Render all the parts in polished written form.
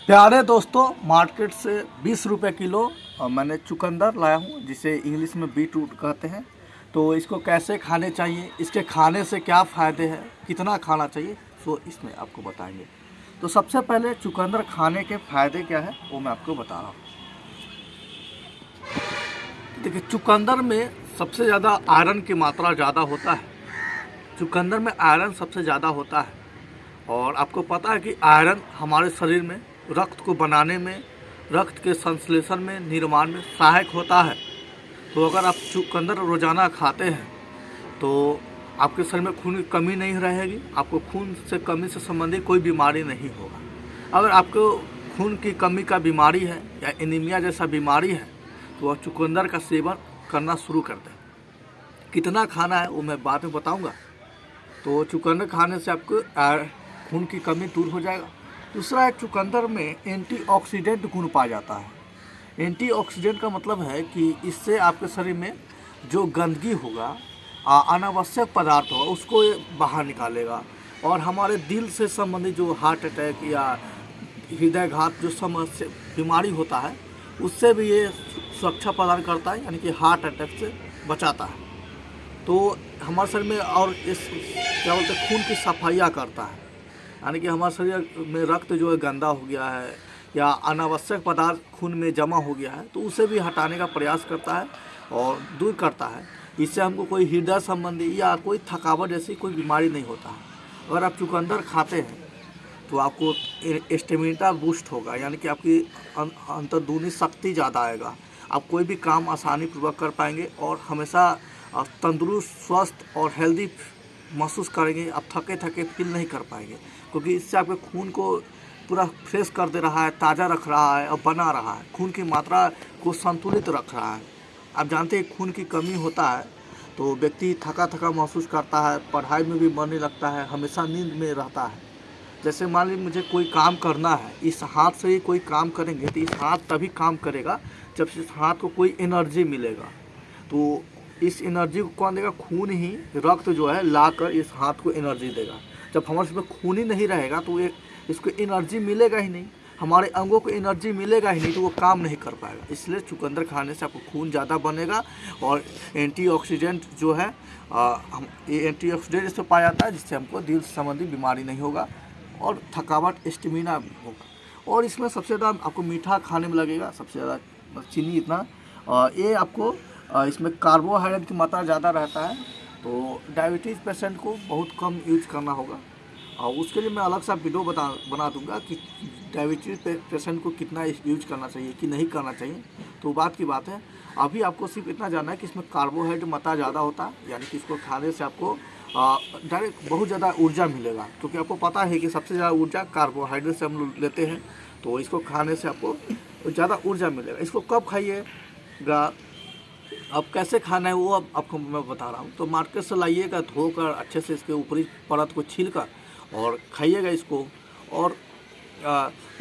प्यारे दोस्तों, मार्केट से 20 रुपये किलो मैंने चुकंदर लाया हूँ, जिसे इंग्लिश में बीट रूट कहते हैं। तो इसको कैसे खाने चाहिए, इसके खाने से क्या फ़ायदे हैं, कितना खाना चाहिए, तो इसमें आपको बताएंगे। तो सबसे पहले चुकंदर खाने के फ़ायदे क्या है वो मैं आपको बता रहा हूँ। देखिए, चुकंदर में सबसे ज़्यादा आयरन की मात्रा ज़्यादा होता है। चुकंदर में आयरन सबसे ज़्यादा होता है, और आपको पता है कि आयरन हमारे शरीर में रक्त को बनाने में, रक्त के संश्लेषण में, निर्माण में सहायक होता है। तो अगर आप चुकंदर रोज़ाना खाते हैं तो आपके शरीर में खून की कमी नहीं रहेगी, आपको खून से कमी से संबंधित कोई बीमारी नहीं होगा। अगर आपको खून की कमी का बीमारी है या एनीमिया जैसा बीमारी है तो आप चुकंदर का सेवन करना शुरू कर दें। कितना खाना है वो मैं बाद में बताऊँगा। तो चुकंदर खाने से आपको खून की कमी दूर हो जाएगा। दूसरा है, चुकंदर में एंटीऑक्सीडेंट गुण पाया जाता है। एंटीऑक्सीडेंट का मतलब है कि इससे आपके शरीर में जो गंदगी होगा, अनावश्यक पदार्थ होगा, उसको ये बाहर निकालेगा। और हमारे दिल से संबंधित जो हार्ट अटैक या हृदयघात जो समस्या बीमारी होता है, उससे भी ये सुरक्षा प्रदान करता है, यानी कि हार्ट अटैक से बचाता है। तो हमारे शरीर में और इस क्या बोलते हैं, खून की सफाइयाँ करता है, यानी कि हमारे शरीर में रक्त जो है गंदा हो गया है या अनावश्यक पदार्थ खून में जमा हो गया है, तो उसे भी हटाने का प्रयास करता है और दूर करता है। इससे हमको कोई हृदय संबंधी या कोई थकावट जैसी कोई बीमारी नहीं होता है। अगर आप चुकंदर खाते हैं तो आपको स्टेमिना बूस्ट होगा, यानी कि आपकी अंतर्दूनी शक्ति ज़्यादा आएगा। आप कोई भी काम आसानी पूर्वक कर पाएंगे और हमेशा तंदुरुस्त, स्वस्थ और हेल्दी महसूस करेंगे। आप थके थके फील नहीं कर पाएंगे, क्योंकि इससे आपके खून को पूरा फ्रेश कर दे रहा है, ताज़ा रख रहा है और बना रहा है, खून की मात्रा को संतुलित रख रहा है। आप जानते हैं, खून की कमी होता है तो व्यक्ति थका थका महसूस करता है, पढ़ाई में भी मन नहीं लगता है, हमेशा नींद में रहता है। जैसे मान लीजिए मुझे कोई काम करना है, इस हाथ से ही कोई काम करेंगे तो इस हाथ तभी काम करेगा जब इस हाथ को कोई एनर्जी मिलेगा। तो इस एनर्जी को कौन देगा? खून ही, रक्त जो है लाकर इस हाथ को एनर्जी देगा। जब हमारे इसमें खून ही नहीं रहेगा तो इसको एनर्जी मिलेगा ही नहीं, हमारे अंगों को एनर्जी मिलेगा ही नहीं, तो वो काम नहीं कर पाएगा। इसलिए चुकंदर खाने से आपको खून ज़्यादा बनेगा और एंटीऑक्सीडेंट जो है ये एंटीऑक्सीडेंट इसमें पाया जाता है, जिससे हमको दिल संबंधी बीमारी नहीं होगा और थकावट, स्टेमिना होगा। और इसमें सबसे ज़्यादा आपको मीठा खाने में लगेगा, सबसे ज़्यादा चीनी इतना, ये आपको इसमें कार्बोहाइड्रेट की मात्रा ज़्यादा रहता है। तो डायबिटीज़ पेशेंट को बहुत कम यूज करना होगा, और उसके लिए मैं अलग सा वीडियो बना दूंगा कि डायबिटीज़ पेशेंट को कितना यूज करना चाहिए कि नहीं करना चाहिए। तो बात की बात है, अभी आपको सिर्फ इतना जानना है कि इसमें कार्बोहाइड्रेट मात्रा ज़्यादा होता है, यानी कि इसको खाने से आपको डायरेक्ट बहुत ज़्यादा ऊर्जा मिलेगा, क्योंकि आपको पता है कि सबसे ज़्यादा ऊर्जा कार्बोहाइड्रेट से हम लोग लेते हैं। तो इसको खाने से आपको ज़्यादा ऊर्जा मिलेगा। इसको कब खाइएगा, अब कैसे खाना है वो अब आपको मैं बता रहा हूँ। तो मार्केट से लाइएगा, धोकर अच्छे से इसके ऊपरी परत को छीलकर और खाइएगा इसको। और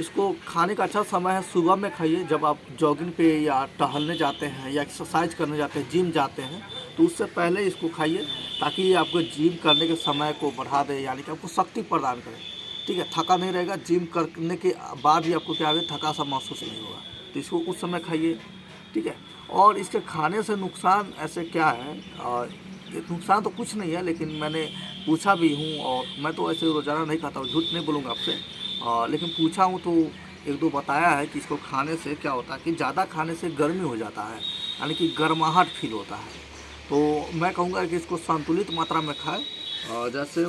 इसको खाने का अच्छा समय है सुबह में खाइए, जब आप जॉगिंग पे या टहलने जाते हैं या एक्सरसाइज करने जाते हैं, जिम जाते हैं, तो उससे पहले इसको खाइए, ताकि ये आपको जिम करने के समय को बढ़ा दे, यानी कि आपको शक्ति प्रदान करे। ठीक है, थका नहीं रहेगा, जिम करने के बाद भी आपको क्या है, थका सा महसूस नहीं होगा। तो इसको उस समय खाइए, ठीक है। और इसके खाने से नुकसान ऐसे क्या है, नुकसान तो कुछ नहीं है, लेकिन मैंने पूछा भी हूँ, और मैं तो ऐसे रोज़ाना नहीं खाता हूँ, झूठ नहीं बोलूँगा आपसे, लेकिन पूछा हूँ तो एक दो बताया है कि इसको खाने से क्या होता है कि ज़्यादा खाने से गर्मी हो जाता है, यानी कि गर्माहट फील होता है। तो मैं कहूँगा कि इसको संतुलित मात्रा में खाएँ। जैसे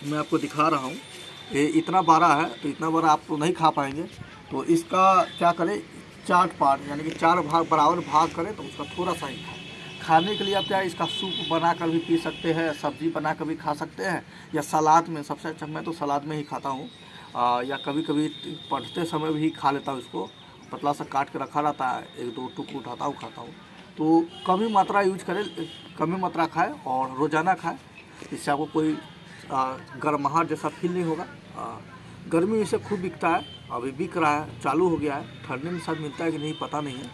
मैं आपको दिखा रहा हूँ, ये इतना बड़ा है, तो इतना बड़ा आप तो नहीं खा पाएंगे, तो इसका क्या करें, 4 पार्ट यानी कि 4 भाग बराबर भाग करें, तो उसका थोड़ा सा ही खाएं। खाने के लिए आप क्या है, इसका सूप बना कर भी पी सकते हैं, सब्जी बना कर भी खा सकते हैं, या सलाद में। सबसे अच्छा मैं तो सलाद में ही खाता हूँ, या कभी कभी पढ़ते समय भी खा लेता हूँ। इसको पतला सा काट के रखा रहता है, 1-2 टुकड़ा उठाता हूँ, खाता हूँ। तो कम ही मात्रा यूज करें, कम ही मात्रा खाएँ और रोज़ाना खाएँ, इससे आपको कोई गर्माहट जैसा फील नहीं होगा। गर्मी में से खूब बिकता है, अभी बिक रहा है, चालू हो गया है, ठंडे में शायद मिलता है कि नहीं पता नहीं है।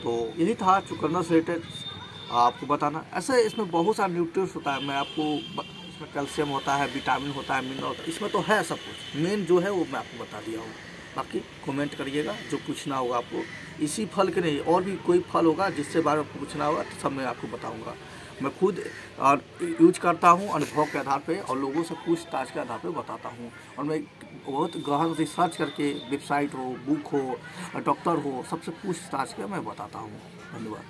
तो यही था चुकंदर से रिलेटेड आपको बताना। ऐसे इसमें बहुत सारा न्यूट्रिएंट्स होता है, मैं आपको इसमें कैल्शियम होता है, विटामिन होता है, मिनरल होता है, इसमें तो है सब कुछ। मेन जो है वो मैं आपको बता दिया हूँ। बाकी कमेंट करिएगा, जो पूछना होगा आपको, इसी फल के नहीं और भी कोई फल होगा जिससे बारे में पूछना होगा तो सब मैं आपको बताऊंगा। मैं खुद और यूज करता हूं अनुभव के आधार पे और लोगों से पूछताछ के आधार पे बताता हूं। और मैं बहुत गहन रिसर्च करके, वेबसाइट हो, बुक हो, डॉक्टर हो, सबसे पूछताछ के मैं बताता हूँ। धन्यवाद।